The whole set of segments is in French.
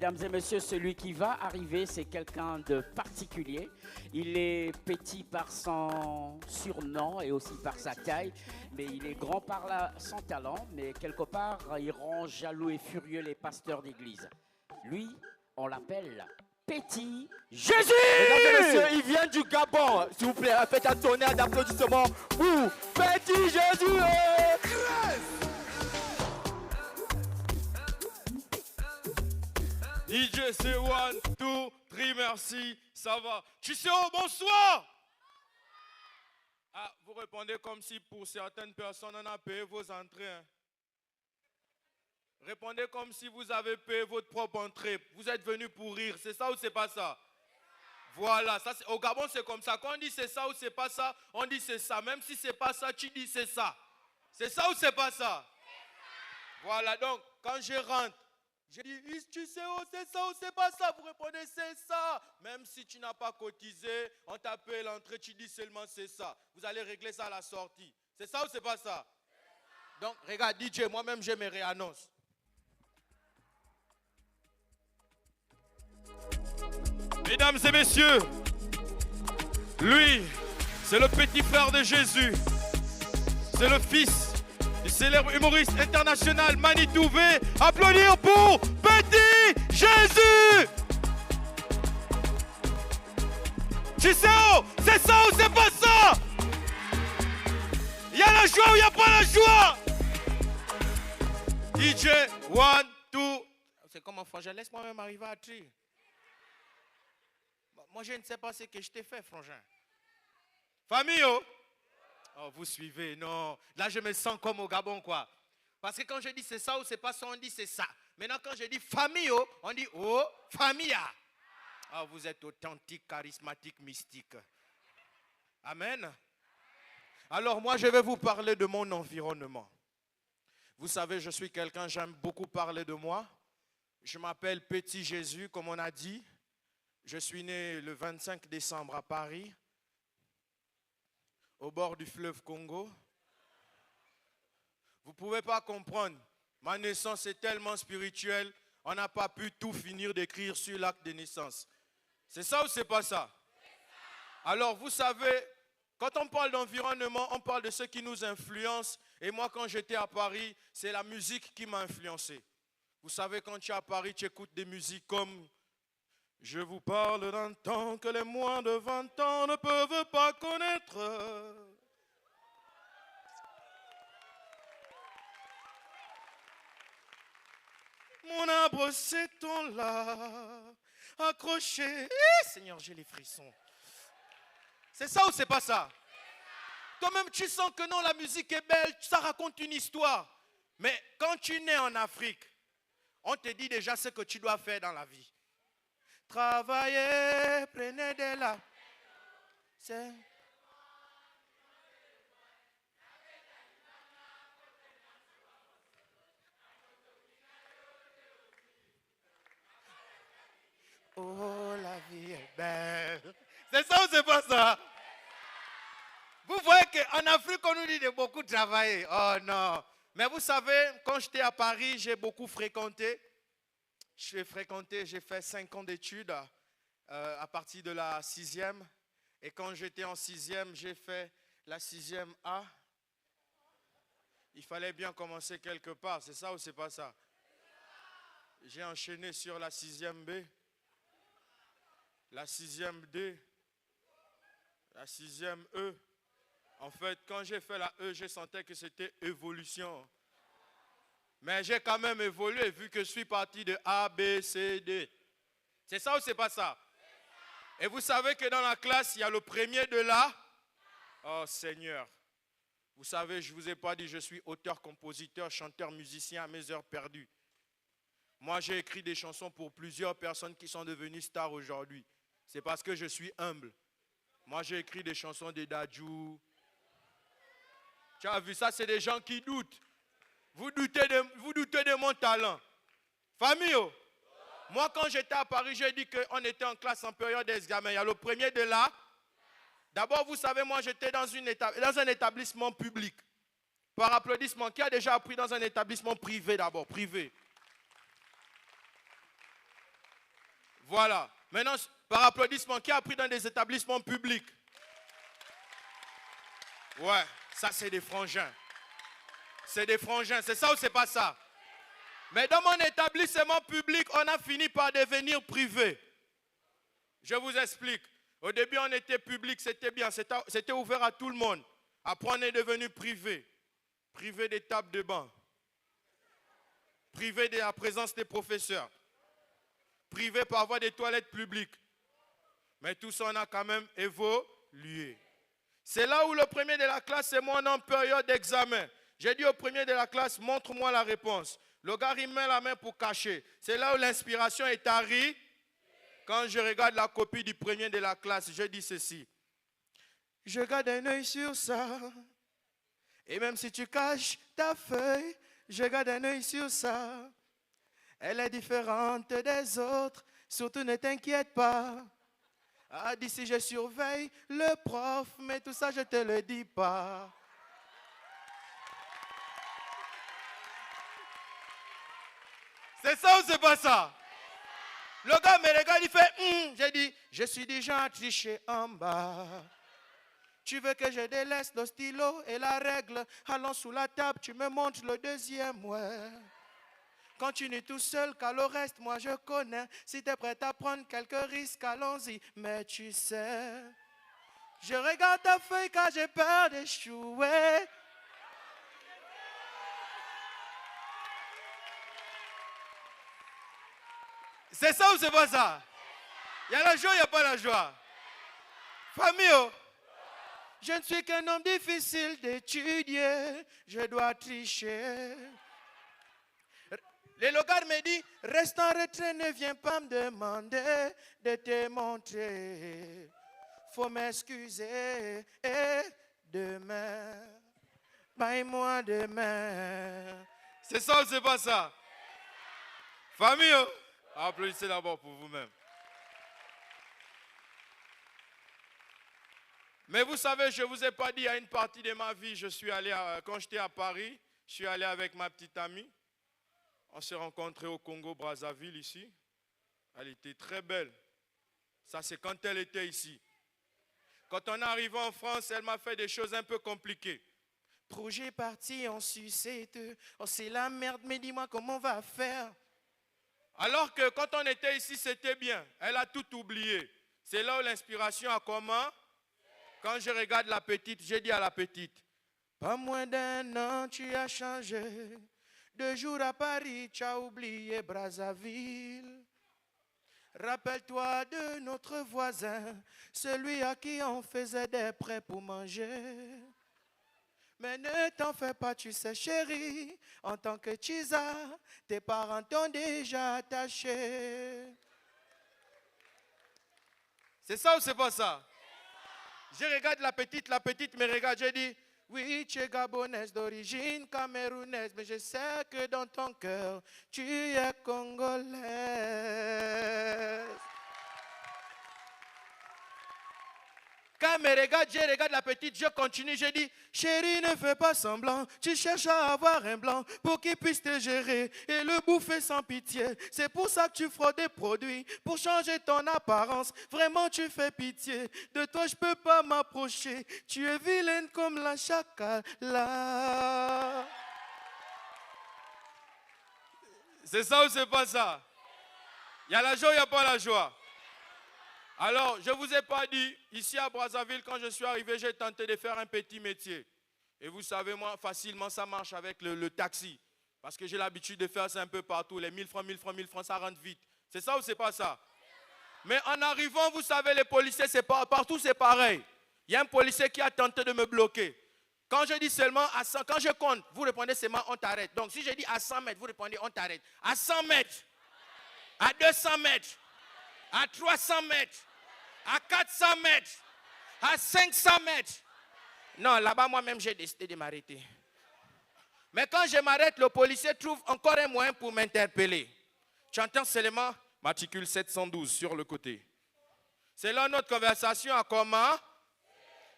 Mesdames et messieurs, celui qui va arriver, c'est quelqu'un de particulier. Il est petit par son surnom et aussi par sa taille, mais il est grand par son talent, mais quelque part, il rend jaloux et furieux les pasteurs d'église. Lui, on l'appelle Petit Jésus! Mesdames et messieurs, il vient du Gabon. S'il vous plaît, faites un tonnerre d'applaudissements pour Petit Jésus! DJ c'est 1, 2, 3, merci, ça va. Chiseo, bonsoir. Ah, vous répondez comme si pour certaines personnes on a payé vos entrées. Hein. Répondez comme si vous avez payé votre propre entrée. Vous êtes venu pour rire, c'est ça ou c'est pas ça? Voilà, ça, au Gabon c'est comme ça. Quand on dit c'est ça ou c'est pas ça, on dit c'est ça. Même si c'est pas ça, tu dis c'est ça. C'est ça ou c'est pas ça? Voilà, donc quand je rentre, j'ai dit, tu sais, oh, c'est ça ou c'est pas ça? Vous répondez, c'est ça. Même si tu n'as pas cotisé, on t'a payé l'entrée, tu dis seulement c'est ça. Vous allez régler ça à la sortie. C'est ça ou c'est pas ça? Donc, regarde, DJ, moi-même, j'ai mes réannonces. Mesdames et messieurs, lui, c'est le petit frère de Jésus. C'est le fils du célèbre humoriste international Manitouvé. Applaudir pour Petit Jésus. Chiseo, c'est ça ou c'est pas ça? Il y a la joie ou il n'y a pas la joie? DJ, 1, 2. C'est comme en frangin, laisse-moi même arriver à tri. Moi, je ne sais pas ce que je t'ai fait, frangin. Famille, oh. Oh, vous suivez, non. Là, je me sens comme au Gabon, quoi. Parce que quand je dis c'est ça ou c'est pas ça, on dit c'est ça. Maintenant, quand je dis famille, oh, on dit oh, famille. Oh, vous êtes authentique, charismatique, mystique. Amen. Alors, moi, je vais vous parler de mon environnement. Vous savez, je suis quelqu'un, j'aime beaucoup parler de moi. Je m'appelle Petit Jésus, comme on a dit. Je suis né le 25 décembre à Paris, au bord du fleuve Congo. Vous ne pouvez pas comprendre. Ma naissance est tellement spirituelle, on n'a pas pu tout finir d'écrire sur l'acte de naissance. C'est ça ou c'est pas ça? Alors vous savez, quand on parle d'environnement, on parle de ce qui nous influence. Et moi, quand j'étais à Paris, c'est la musique qui m'a influencé. Vous savez, quand tu es à Paris, tu écoutes des musiques comme... Je vous parle d'un temps que les moins de 20 ans ne peuvent pas connaître. Mon arbre s'étend là, accroché. Seigneur, j'ai les frissons. C'est ça ou c'est pas ça? Toi-même, tu sens que non, la musique est belle, ça raconte une histoire. Mais quand tu nais en Afrique, on te dit déjà ce que tu dois faire dans la vie. Travaillez, prenez de la... C'est... Oh, la vie est belle. C'est ça ou c'est pas ça? Vous voyez qu'en Afrique, on nous dit de beaucoup travailler. Oh non. Mais vous savez, quand j'étais à Paris, j'ai beaucoup fréquenté. J'ai fait 5 ans d'études à partir de la 6e. Et quand j'étais en 6e, j'ai fait la 6e A. Il fallait bien commencer quelque part, c'est ça ou c'est pas ça? J'ai enchaîné sur la 6e B, la 6e D, la 6e E. En fait, quand j'ai fait la E, je sentais que c'était évolution. Mais j'ai quand même évolué vu que je suis parti de A, B, C, D. C'est ça ou c'est pas ça? Et vous savez que dans la classe, il y a le premier de là. Oh Seigneur. Vous savez, je ne vous ai pas dit, je suis auteur, compositeur, chanteur, musicien à mes heures perdues. Moi, j'ai écrit des chansons pour plusieurs personnes qui sont devenues stars aujourd'hui. C'est parce que je suis humble. Moi, j'ai écrit des chansons de Dadju. Tu as vu ça, c'est des gens qui doutent. Vous doutez de mon talent. Famille, oh. Moi, quand j'étais à Paris, j'ai dit qu'on était en classe en période d'examen. Il y a le premier de là. D'abord, vous savez, moi, j'étais dans un établissement public. Par applaudissement, qui a déjà appris dans un établissement privé d'abord, privé? Voilà. Maintenant, par applaudissement, qui a appris dans des établissements publics? Ouais, ça c'est des frangins. C'est des frangins, c'est ça ou c'est pas ça? Mais dans mon établissement public, on a fini par devenir privé. Je vous explique. Au début, on était public, c'était bien, c'était ouvert à tout le monde. Après, on est devenu privé. Privé des tables de banc. Privé de la présence des professeurs. Privé pour avoir des toilettes publiques. Mais tout ça, on a quand même évolué. C'est là où le premier de la classe, c'est moi, on est en période d'examen. J'ai dit au premier de la classe, montre-moi la réponse. Le gars, il met la main pour cacher. C'est là où l'inspiration est arrivée. Quand je regarde la copie du premier de la classe, je dis ceci. Je garde un œil sur ça. Et même si tu caches ta feuille, je garde un œil sur ça. Elle est différente des autres, surtout ne t'inquiète pas. Ah, d'ici je surveille le prof, mais tout ça je te le dis pas. C'est ça ou c'est pas ça? Le gars me regarde, il fait J'ai dit, je suis déjà triché en bas. Tu veux que je délaisse le stylo et la règle? Allons sous la table, tu me montres le deuxième, ouais. Continue tout seul, car le reste, moi je connais. Si tu es prêt à prendre quelques risques, allons-y. Mais tu sais, je regarde ta feuille car j'ai peur d'échouer. C'est ça ou c'est pas ça? Il y a la joie, il n'y a pas la joie. Famille, oh, je ne suis qu'un homme difficile d'étudier. Je dois tricher. Le logard me dit, reste en retrait, ne viens pas me demander de te montrer. Faut m'excuser. Et demain, bye-moi demain. C'est ça ou c'est pas ça? Famille, oh, applaudissez d'abord pour vous-même. Mais vous savez, je ne vous ai pas dit, à une partie de ma vie, je suis allé, quand j'étais à Paris, je suis allé avec ma petite amie. On s'est rencontrés au Congo-Brazzaville ici. Elle était très belle. Ça, c'est quand elle était ici. Quand on est arrivé en France, elle m'a fait des choses un peu compliquées. Projet parti en sucette. Oh, c'est la merde, mais dis-moi comment on va faire. Alors que quand on était ici, c'était bien. Elle a tout oublié. C'est là où l'inspiration a commencé. Quand je regarde la petite, j'ai dit à la petite, pas moins d'un an, tu as changé. 2 jours à Paris, tu as oublié Brazzaville. Rappelle-toi de notre voisin, celui à qui on faisait des prêts pour manger. Mais ne t'en fais pas, tu sais chérie, en tant que Tisa, tes parents t'ont déjà attaché. C'est ça ou c'est pas ça? Je regarde la petite me regarde, je dis, oui, tu es gabonaise d'origine camerounaise, mais je sais que dans ton cœur, tu es congolaise. Quand elle me regarde, je regarde la petite, je continue, je dis, chérie, ne fais pas semblant, tu cherches à avoir un blanc pour qu'il puisse te gérer et le bouffer sans pitié. C'est pour ça que tu fraudes des produits, pour changer ton apparence. Vraiment, tu fais pitié, de toi je peux pas m'approcher, tu es vilaine comme la chacala. C'est ça ou c'est pas ça? Il y a la joie, il n'y a pas la joie. Alors, je ne vous ai pas dit, ici à Brazzaville, quand je suis arrivé, j'ai tenté de faire un petit métier. Et vous savez, moi, facilement, ça marche avec le taxi. Parce que j'ai l'habitude de faire ça un peu partout. Les 1000 francs, 1000 francs, 1000 francs, ça rentre vite. C'est ça ou c'est pas ça? Mais en arrivant, vous savez, les policiers, partout c'est pareil. Il y a un policier qui a tenté de me bloquer. Quand je dis seulement à 100, quand je compte, vous répondez seulement on t'arrête. Donc si je dis à 100 mètres, vous répondez on t'arrête. À 100 mètres, à 200 mètres, à 300 mètres, à 400 mètres, à 500 mètres. Non, là-bas, moi-même, j'ai décidé de m'arrêter. Mais quand je m'arrête, le policier trouve encore un moyen pour m'interpeller. Tu entends seulement matricule 712 sur le côté. C'est là notre conversation a comment?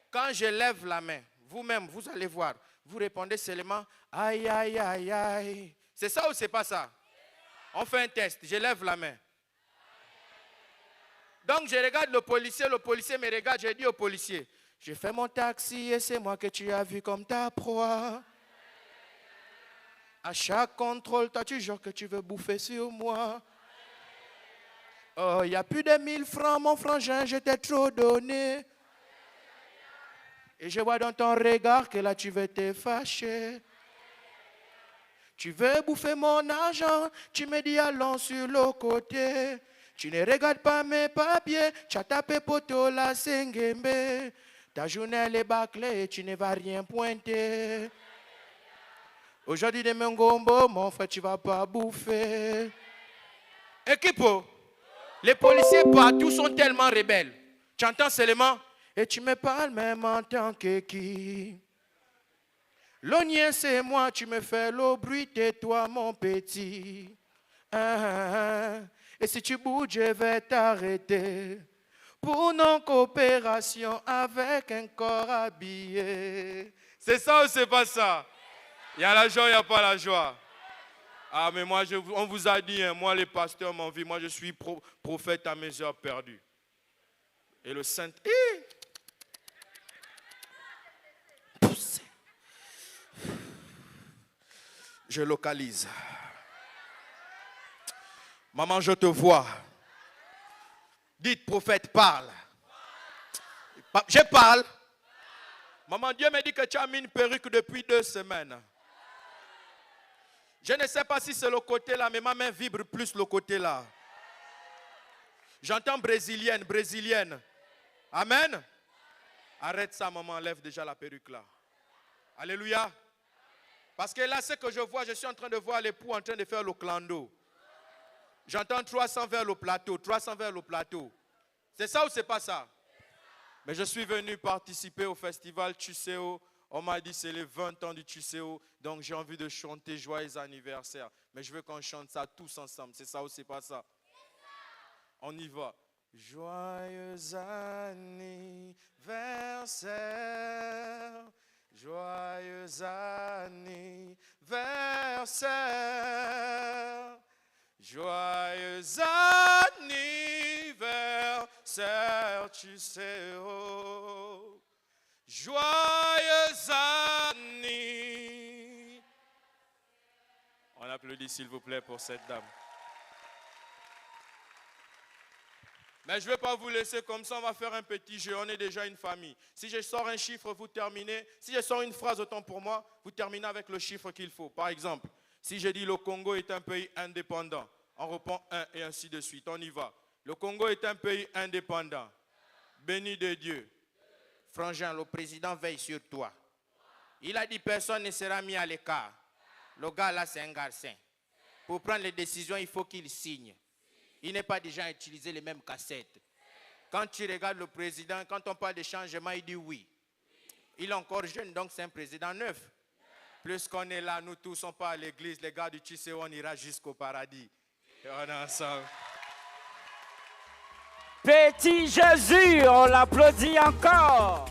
Quand je lève la main, vous-même, vous allez voir, vous répondez seulement aïe, aïe, aïe, aïe. C'est ça ou c'est pas ça? On fait un test, je lève la main. Donc je regarde le policier me regarde, j'ai dit au policier, j'ai fait mon taxi et c'est moi que tu as vu comme ta proie. À chaque contrôle, toi tu jures que tu veux bouffer sur moi. Oh, il n'y a plus de 1000 francs, mon frangin, je t'ai trop donné. Et je vois dans ton regard que là tu veux te fâcher. Tu veux bouffer mon argent, tu me dis allons sur le côté. Tu ne regardes pas mes papiers, tu as tapé poteau la Sengembe. Ta journée elle est bâclée, tu ne vas rien pointer. Aujourd'hui de Mengombo, mon frère, tu ne vas pas bouffer. Équipe, les policiers partout sont tellement rebelles. Tu entends seulement, et tu me parles même en tant que qui? L'ognien c'est moi, tu me fais le bruit, tais-toi mon petit. Et si tu bouges, je vais t'arrêter. Pour non-coopération avec un corps habillé. C'est ça ou c'est pas ça? Il y a la joie, il n'y a pas la joie. Ah, mais moi, on vous a dit, hein, moi, les pasteurs m'ont vu, moi, je suis prophète à mes heures perdues. Et le Saint... Poussé. Je localise. Maman, je te vois. Dites, prophète, parle. Je parle. Maman, Dieu me dit que tu as mis une perruque depuis 2 semaines. Je ne sais pas si c'est le côté là, mais ma main vibre plus le côté là. J'entends brésilienne, brésilienne. Amen. Arrête ça, maman, enlève déjà la perruque là. Alléluia. Parce que là, ce que je vois, je suis en train de voir l'époux en train de faire le clando. J'entends 300 vers le plateau, 300 vers le plateau. C'est ça ou c'est pas ça? Mais je suis venu participer au festival Tchusseo. On m'a dit c'est les 20 ans du Tchusseo. Donc j'ai envie de chanter joyeux anniversaire. Mais je veux qu'on chante ça tous ensemble. C'est ça ou c'est pas ça? On y va. Joyeux anniversaire. Joyeux anniversaire. Joyeux anniversaire, Tchusseo. Joyeux anniversaire. On applaudit s'il vous plaît pour cette dame. Mais je ne vais pas vous laisser comme ça, on va faire un petit jeu, on est déjà une famille. Si je sors un chiffre, vous terminez. Si je sors une phrase, autant pour moi, vous terminez avec le chiffre qu'il faut. Par exemple, si je dis le Congo est un pays indépendant, on reprend 1 et ainsi de suite, on y va. Le Congo est un pays indépendant. Béni de Dieu. Frangin, le président veille sur toi. Il a dit personne ne sera mis à l'écart. Le gars là, c'est un garçon. Pour prendre les décisions, il faut qu'il signe. Il n'est pas déjà à utiliser les mêmes cassettes. Quand tu regardes le président, quand on parle de changement, il dit oui. Il est encore jeune, donc c'est un président neuf. Plus qu'on est là, nous tous, on part à l'église, les gars du Tchusseo, on ira jusqu'au paradis. Et on est ensemble. Petit Jésus, on l'applaudit encore.